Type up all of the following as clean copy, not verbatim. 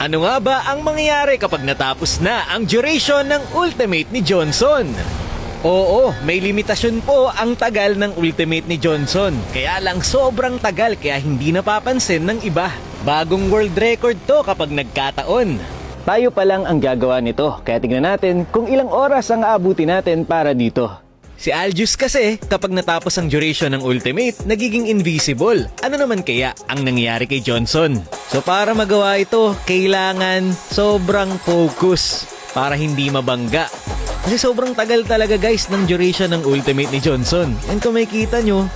Ano nga ba ang mangyayari kapag natapos na ang duration ng ultimate ni Johnson? Oo, may limitasyon po ang tagal ng ultimate ni Johnson. Kaya lang sobrang tagal kaya hindi napapansin ng iba. Bagong world record to kapag nagkataon. Tayo pa lang ang gagawa nito, kaya tingnan natin kung ilang oras ang aabuti natin para dito. Si Aljus kasi, kapag natapos ang duration ng ultimate, nagiging invisible. Ano naman kaya ang nangyayari kay Johnson? So para magawa ito, kailangan sobrang focus para hindi mabangga. Kasi sobrang tagal talaga guys ng duration ng ultimate ni Johnson. And kung makikita nyo,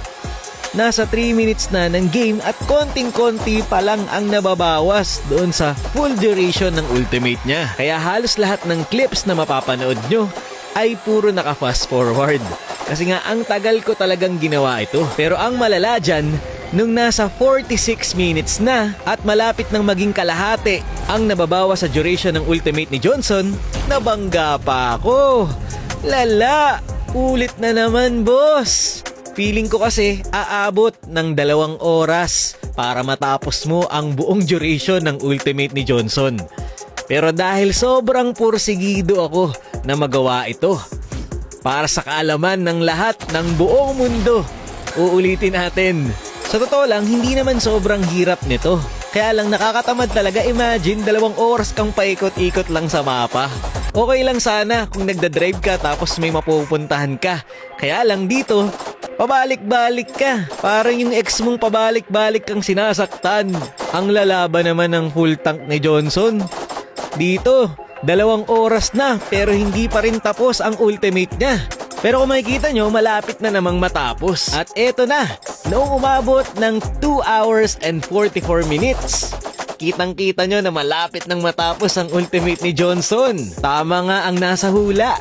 nasa 3 minutes na ng game at konting-konti pa lang ang nababawas doon sa full duration ng ultimate niya. Kaya halos lahat ng clips na mapapanood nyo ay puro naka-fast forward. Kasi nga ang tagal ko talagang ginawa ito. Pero ang malala dyan, nung nasa 46 minutes na at malapit nang maging kalahati ang nababawas sa duration ng ultimate ni Johnson, nabangga pa ako. Lala! Ulit na naman, boss! Feeling ko kasi aabot ng 2 oras para matapos mo ang buong duration ng ultimate ni Johnson. Pero dahil sobrang pursigido ako na magawa ito, para sa kaalaman ng lahat ng buong mundo, uulitin natin. Sa totoo lang, hindi naman sobrang hirap nito. Kaya lang nakakatamad talaga. Imagine, 2 oras kang paikot-ikot lang sa mapa. Okay lang sana kung nagdadrive ka tapos may mapupuntahan ka. Kaya lang dito, pabalik-balik ka. Parang yung ex mong pabalik-balik kang sinasaktan. Ang lalaban naman ng full tank ni Johnson. Dito, 2 oras na pero hindi pa rin tapos ang ultimate niya. Pero kung makikita nyo, malapit na namang matapos. At eto na, noong umabot ng 2 hours and 44 minutes. Kitang-kita nyo na malapit nang matapos ang ultimate ni Johnson. Tama nga ang nasa hula.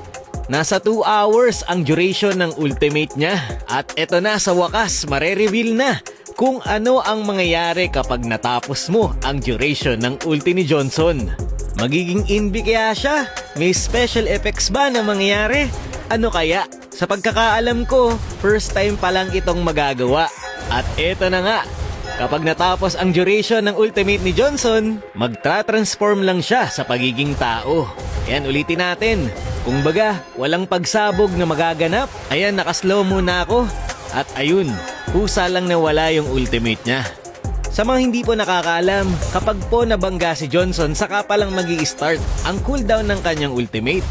Nasa 2 hours ang duration ng ultimate niya. At eto na sa wakas, mare-reveal na kung ano ang mangyayari kapag natapos mo ang duration ng ulti ni Johnson. Magiging inbi kaya siya? May special effects ba na mangyayari? Ano kaya? Sa pagkakaalam ko, first time pa lang itong magagawa. At eto na nga, kapag natapos ang duration ng ultimate ni Johnson, magtra-transform lang siya sa pagiging tao. Ayan, ulitin natin. Kung baga, walang pagsabog na magaganap. Ayan, nakaslow muna ako. At ayun, kusa lang na wala yung ultimate niya. Sa mga hindi po nakakaalam, kapag po nabangga si Johnson, saka pa lang magi-start ang cooldown ng kanyang ultimate.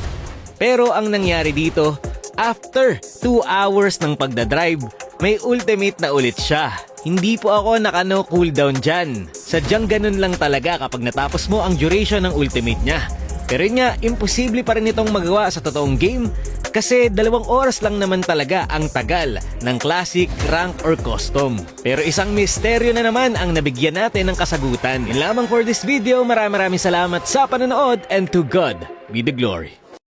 Pero ang nangyari dito, after 2 hours ng pagdadrive, may ultimate na ulit siya. Hindi po ako naka-no cooldown dyan. Sadyang ganun lang talaga kapag natapos mo ang duration ng ultimate niya. Pero yun nga, imposible pa rin itong magawa sa totoong game kasi 2 oras lang naman talaga ang tagal ng classic, rank, or custom. Pero isang misteryo na naman ang nabigyan natin ng kasagutan. Yun lamang for this video. Maraming salamat sa panonood and to God be the glory.